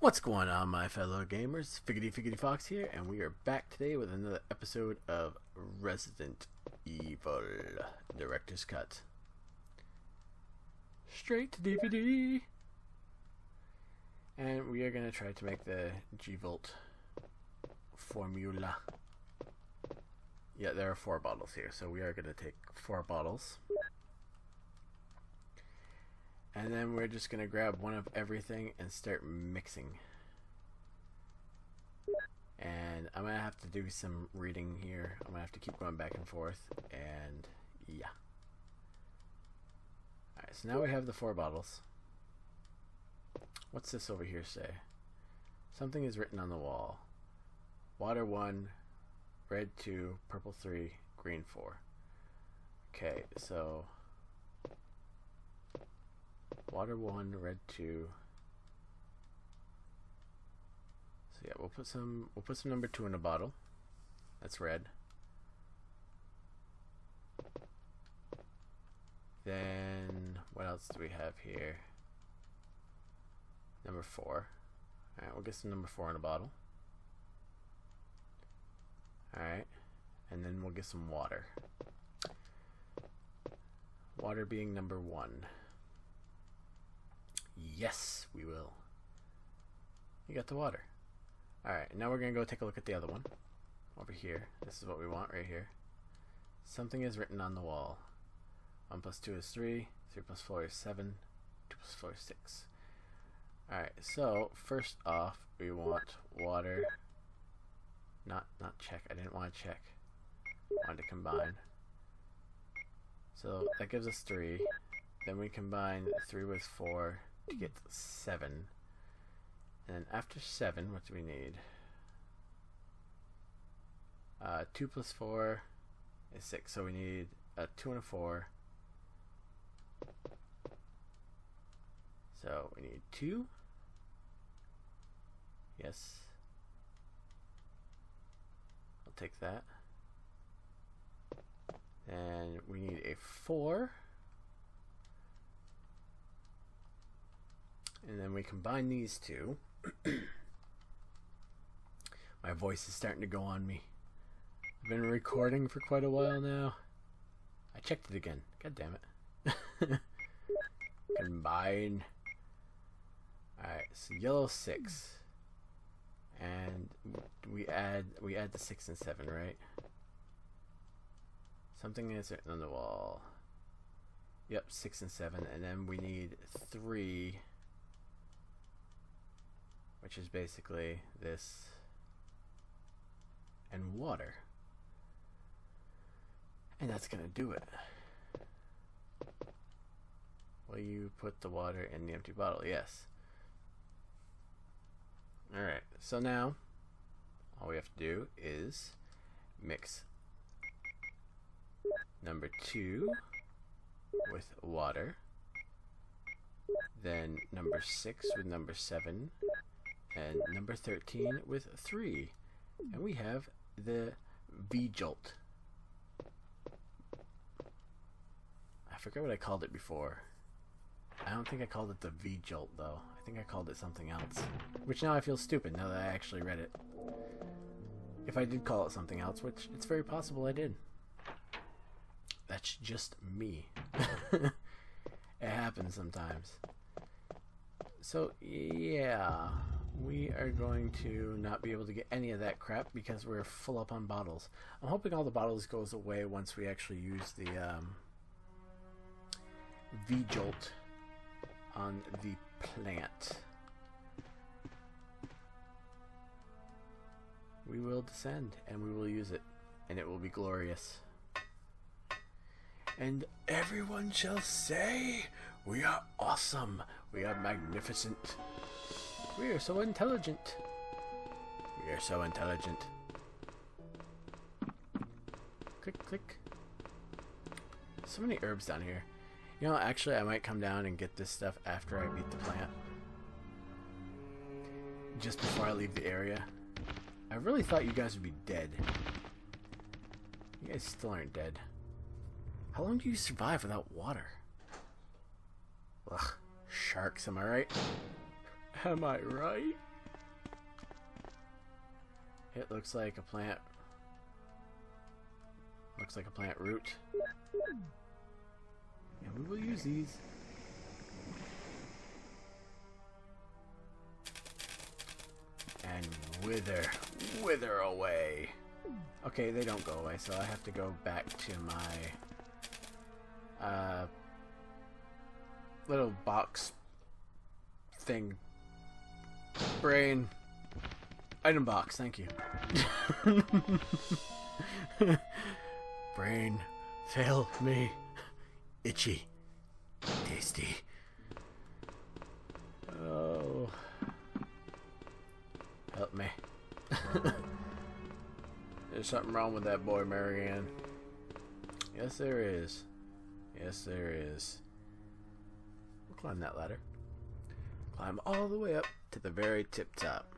What's going on, my fellow gamers? Figgity Fox here, and we are back today with another episode of Resident Evil Director's Cut. Straight to DVD! And we are going to try to make the G-Volt formula. Yeah, there are 4 bottles here, so we are going to take 4 bottles. And then we're just going to grab one of everything and start mixing. And I'm going to have to do some reading here. I'm going to have to keep going back and forth. And yeah. Alright, so now we have the 4 bottles. What's this over here say? Something is written on the wall. Water 1, red 2, purple 3, green 4. Okay, so... Water 1, red 2. So yeah, we'll put some number 2 in a bottle. That's red. Then what else do we have here? Number 4. Alright, we'll get some number 4 in a bottle. Alright. And then we'll get some water. Water being number 1. Yes, we will. You got the water. Alright, now we're going to go take a look at the other one. Over here. This is what we want right here. Something is written on the wall. 1 plus 2 is 3. 3 plus 4 is 7. 2 plus 4 is 6. Alright, so first off we want water. Not check. I didn't want to check. I wanted to combine. So that gives us 3. Then we combine 3 with 4 to get 7. And after 7, what do we need? 2 plus 4 is 6, so we need a 2 and a 4. So we need 2. Yes. I'll take that. And we need a 4. And then we combine these two. My voice is starting to go on me. I've been recording for quite a while now. I checked it again. God damn it. Combine. Alright, so yellow 6. And we add the 6 and 7, right? Something is written on the wall. Yep, 6 and 7. And then we need 3. Which is basically this and water. And that's gonna do it. Will you put the water in the empty bottle? Yes. Alright, so now all we have to do is mix number 2 with water, then number 6 with number 7, and number 13 with 3. And we have the V-Jolt. I forget what I called it before. I don't think I called it the V-Jolt though. I think I called it something else. Which now I feel stupid now that I actually read it. If I did call it something else, which it's very possible I did. That's just me. It happens sometimes. So yeah. We are going to not be able to get any of that crap because we're full up on bottles. I'm hoping all the bottles goes away once we actually use the V-Jolt on the plant. We will descend and we will use it, and it will be glorious. And everyone shall say, we are awesome, we are magnificent. We are so intelligent. We are so intelligent. Click, click. So many herbs down here. You know, actually, I might come down and get this stuff after I beat the plant. Just before I leave the area. I really thought you guys would be dead. You guys still aren't dead. How long do you survive without water? Ugh. Sharks, am I right? Am I right? It looks like a plant. Looks like a plant root. And we will use these. And wither away. Okay, they don't go away, so I have to go back to my little box thing. Brain. Item box, thank you. Brain, fail me. Itchy. Tasty. Oh. Help me. There's something wrong with that boy, Marianne. Yes, there is. Yes, there is. We'll climb that ladder. Climb all the way up to the very tip top.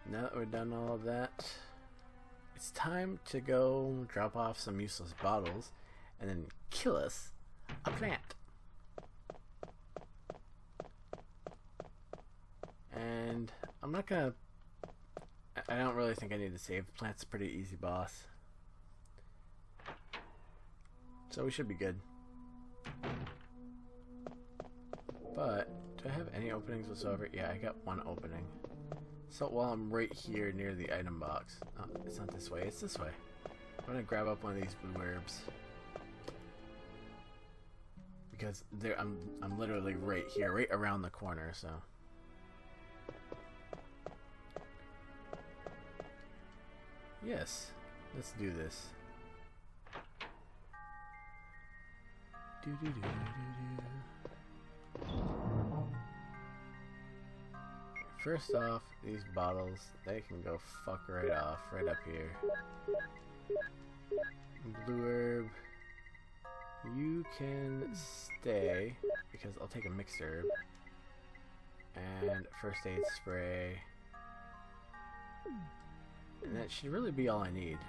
Now that we're done all of that, it's time to go drop off some useless bottles and then kill us a plant. And I'm not gonna... I don't really think I need to save. The plant's a pretty easy boss. So we should be good. But, do I have any openings whatsoever? Yeah, I got one opening. So while I'm right here near the item box. Oh, it's not this way, it's this way. I'm gonna grab up one of these blue herbs. Because I'm literally right here, right around the corner, so. Yes, let's do this. First off, these bottles, they can go fuck right off, right up here. Blue herb, you can stay, because I'll take a mixed herb. And first aid spray. And that should really be all I need.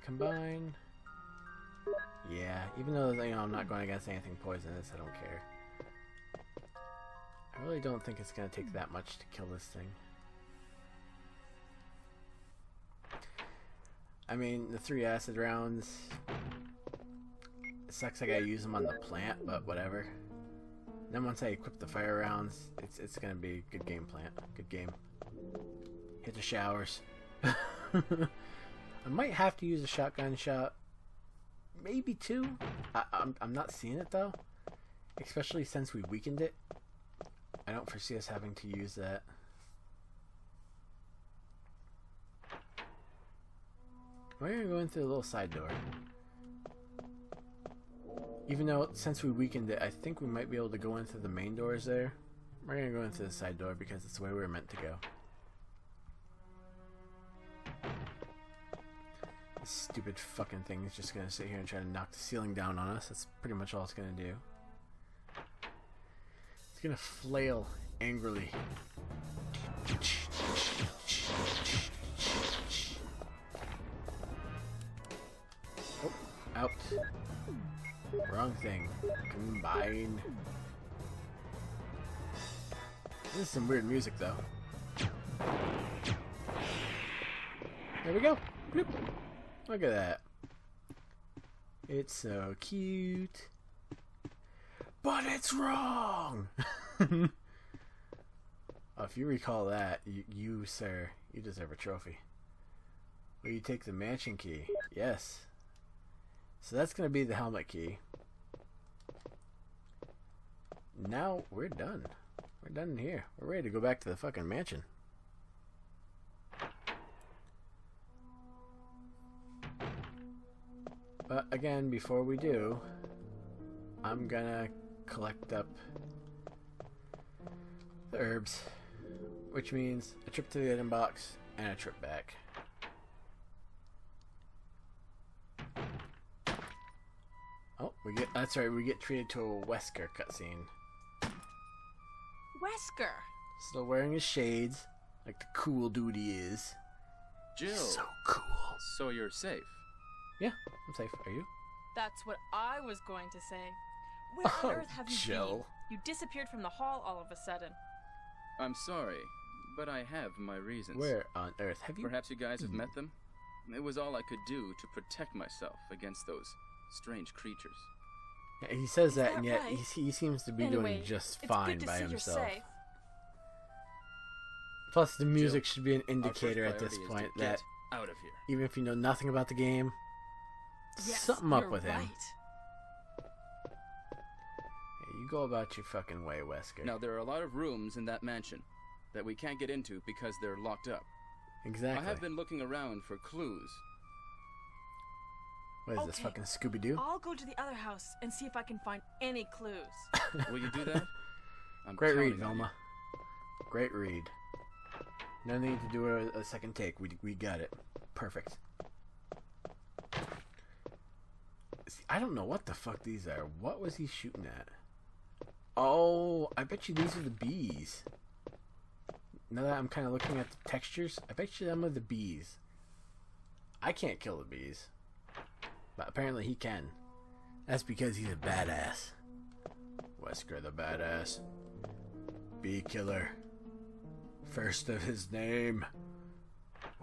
Combine. Yeah, even though I'm not going against anything poisonous, I don't care. I really don't think it's going to take that much to kill this thing. I mean, the 3 acid rounds, it sucks I gotta use them on the plant, but whatever. Then once I equip the fire rounds, it's gonna be good game, plant. Good game. Hit the showers. I might have to use a shotgun shot. Maybe 2. I'm not seeing it though. Especially since we weakened it. I don't foresee us having to use that. We're gonna go in through the little side door. Even though, since we weakened it, I think we might be able to go in through the main doors there. We're gonna go into the side door because it's the way we were meant to go. This stupid fucking thing is just gonna sit here and try to knock the ceiling down on us. That's pretty much all it's gonna do. It's gonna flail angrily. Oh, out. Wrong thing. Combine. This is some weird music though. There we go. Bloop. Look at that. It's so cute. But it's wrong! Oh, if you recall that, you, sir, you deserve a trophy. Will you take the mansion key? Yes. So that's going to be the helmet key. Now we're done. We're done here. We're ready to go back to the fucking mansion. But again, before we do, I'm gonna collect up the herbs, which means a trip to the item box and a trip back. Oh, that's right, we get treated to a Wesker cutscene. Wesker! Still wearing his shades, like the cool dude he is. Jill! So cool. So you're safe? Yeah, I'm safe. Are you? That's what I was going to say. Where on earth have you Jill. been? You disappeared from the hall all of a sudden. I'm sorry, but I have my reasons. Where on earth have you... Perhaps you guys have met them? It was all I could do to protect myself against those strange creatures. Yeah, he says that, that and yet right? he seems to be Anyway, doing just it's fine good to by see himself. You're safe. Plus, the music Jill, should be an Our first indicator at this priority is to point get that out of here. even if you know nothing about the game, Yes, something up you're with him. right. Hey, you go about your fucking way, Wesker. Now, there are a lot of rooms in that mansion that we can't get into because they're locked up. Exactly. I have been looking around for clues. What is this, Okay. fucking Scooby-Doo? I'll go to the other house and see if I can find any clues. Will you do that? I'm Great read, counting on you. Velma. Great read. No need to do a second take. We got it. Perfect. See, I don't know what the fuck these are. What was he shooting at? Oh, I bet you these are the bees. Now that I'm kind of looking at the textures, I bet you them are the bees. I can't kill the bees. But apparently he can. That's because he's a badass. Wesker the badass. Bee killer. First of his name.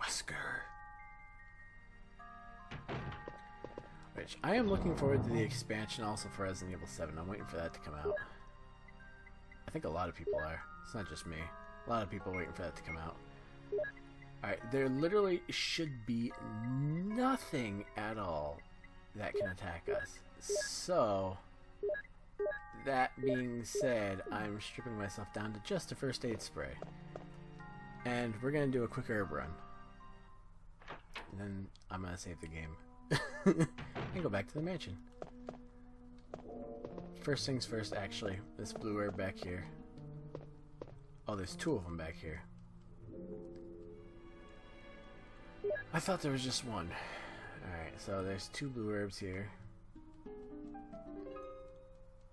Wesker. Which, I am looking forward to the expansion also for Resident Evil 7. I'm waiting for that to come out. I think a lot of people are. It's not just me. A lot of people are waiting for that to come out. Alright, there literally should be nothing at all that can attack us. So, that being said, I'm stripping myself down to just a first aid spray. And we're going to do a quick herb run. And then I'm going to save the game. And go back to the mansion. First things first, actually, this blue herb back here. Oh, there's two of them back here. I thought there was just one. Alright, so there's two blue herbs here.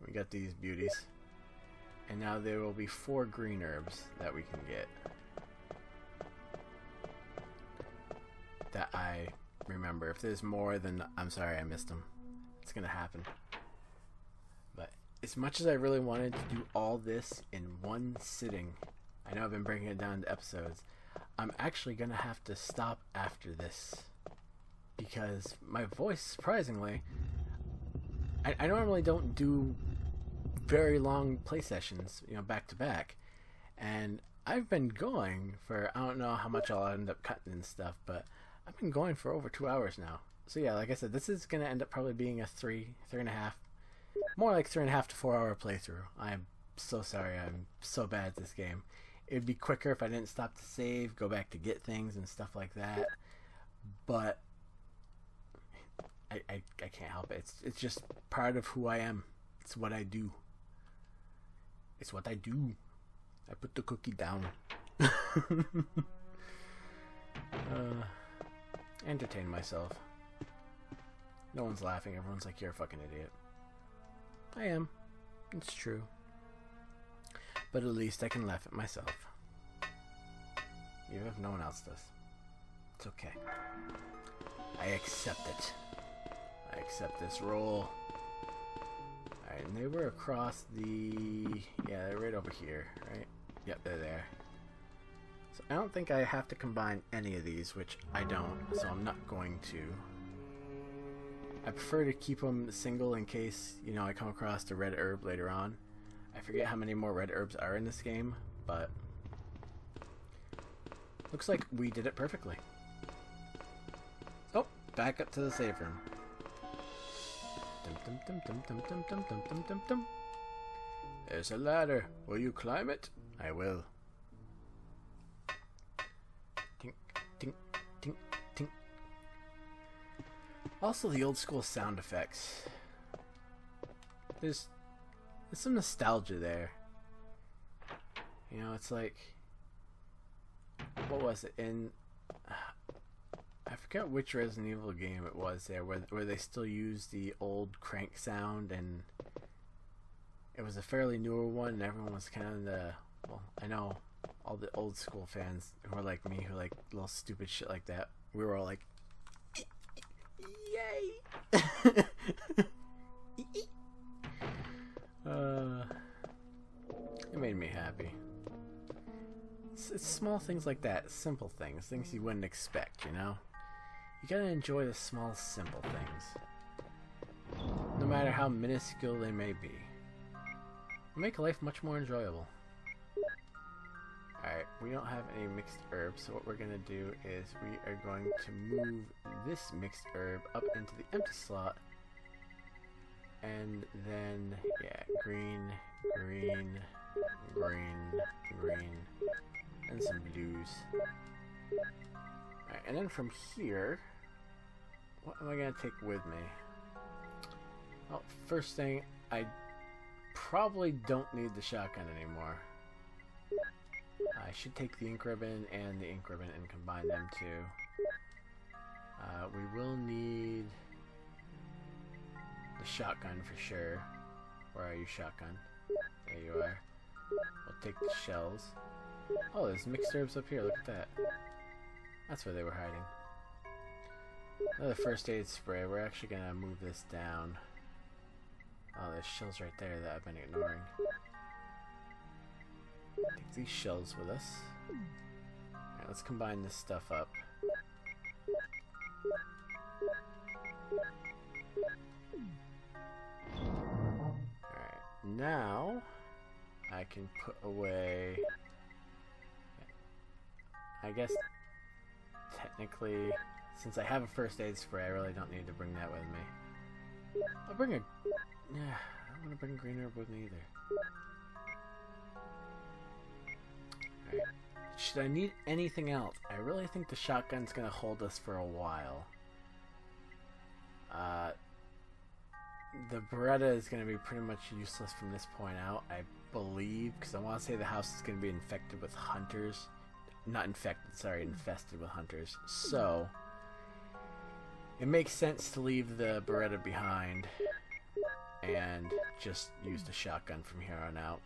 We got these beauties. And now there will be 4 green herbs that we can get. That I remember. If there's more, then I'm sorry I missed them. It's gonna happen. But as much as I really wanted to do all this in one sitting, I know I've been breaking it down into episodes, I'm actually gonna have to stop after this. Because my voice, surprisingly, I normally don't do very long play sessions, you know, back to back. And I've been going for, I don't know how much I'll end up cutting and stuff, but I've been going for over 2 hours now. So yeah, like I said, this is going to end up probably being a 3.5, more like 3.5 to 4 hour playthrough. I'm so sorry, I'm so bad at this game. It'd be quicker if I didn't stop to save, go back to get things and stuff like that. But I can't help it. It's just part of who I am. It's what I do. It's what I do. I put the cookie down. Entertain myself. No one's laughing. Everyone's like, you're a fucking idiot. I am. It's true. But at least I can laugh at myself. Even if no one else does. It's okay. I accept it. I accept this role. Alright, and they were across the... Yeah, they're right over here, right? Yep, they're there. So I don't think I have to combine any of these, which I don't, so I'm not going to. I prefer to keep them single in case, you know, I come across the red herb later on. I forget how many more red herbs are in this game, but looks like we did it perfectly. Oh, back up to the save room. Dum, dum, dum, dum, dum, dum, dum, dum, dum, dum, dum. There's a ladder. Will you climb it? I will. Tink, tink, tink, tink. Also, the old school sound effects. There's some nostalgia there. You know, it's like, what was it in? I forget which Resident Evil game it was there, where they still use the old crank sound, and it was a fairly newer one, and everyone was kind of well, I know all the old school fans who are like me, who like little stupid shit like that. We were all like, yay! made me happy. It's small things like that, simple things, things you wouldn't expect, you know? You gotta enjoy the small, simple things, no matter how minuscule they may be. Make life much more enjoyable. Alright, we don't have any mixed herbs, so what we're gonna do is we are going to move this mixed herb up into the empty slot, and then, yeah, green, green, green, green, and some blues. Alright, and then from here, what am I gonna take with me? Well, first thing, I probably don't need the shotgun anymore. I should take the ink ribbon and the ink ribbon and combine them too. We will need the shotgun for sure. Where are you, shotgun? There you are. We'll take the shells. Oh, there's mixed herbs up here. Look at that. That's where they were hiding. Another first aid spray. We're actually gonna move this down. Oh, there's shells right there that I've been ignoring. Take these shells with us. Alright, let's combine this stuff up. Alright, now I can put away, I guess technically, since I have a first aid spray, I really don't need to bring that with me. I'll bring a, yeah, I don't want to bring green herb with me either. Alright, should I need anything else? I really think the shotgun's gonna hold us for a while. The Beretta is going to be pretty much useless from this point out, I believe, because I want to say the house is going to be infected with hunters. Not infected, sorry, infested with hunters. So, it makes sense to leave the Beretta behind and just use the shotgun from here on out.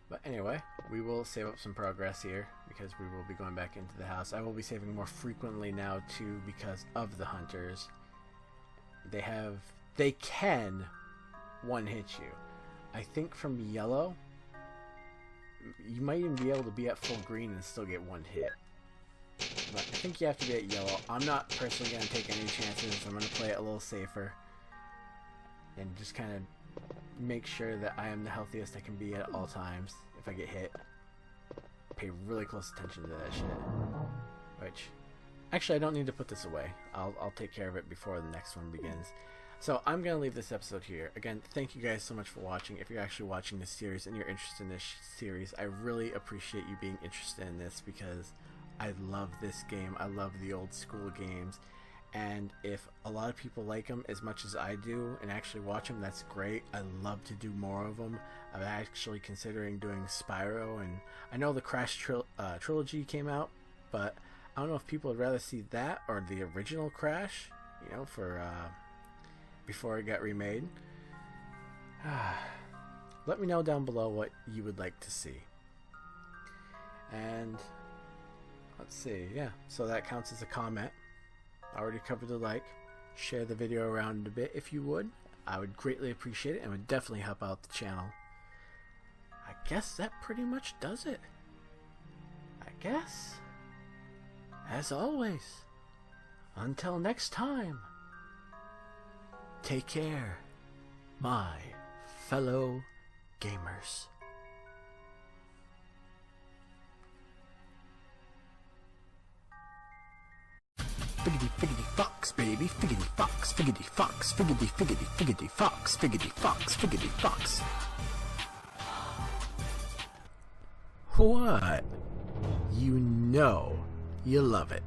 But anyway, we will save up some progress here because we will be going back into the house. I will be saving more frequently now too because of the hunters. They can one-hit you. I think from yellow, you might even be able to be at full green and still get one hit. But I think you have to be at yellow. I'm not personally going to take any chances. I'm going to play it a little safer and just kind of make sure that I am the healthiest I can be at all times. If I get hit, pay really close attention to that shit. Which, actually, I don't need to put this away. I'll take care of it before the next one begins. So I'm going to leave this episode here. Again, thank you guys so much for watching. If you're actually watching this series and you're interested in this series, I really appreciate you being interested in this because I love this game. I love the old school games. And if a lot of people like them as much as I do and actually watch them, that's great. I love to do more of them. I'm actually considering doing Spyro, and I know the Crash trilogy came out, but I don't know if people would rather see that or the original Crash, you know, for before it got remade. Let me know down below what you would like to see. And let's see, yeah, so that counts as a comment. I already covered the like. Share the video around a bit if you would. I would greatly appreciate it and would definitely help out the channel. I guess that pretty much does it. I guess. As always, until next time, take care, my fellow gamers. Figgity figgity fox, baby, figgity fox, figgity fox, figgity figgity figgity fox, figgity fox, figgity fox. What? You know you love it.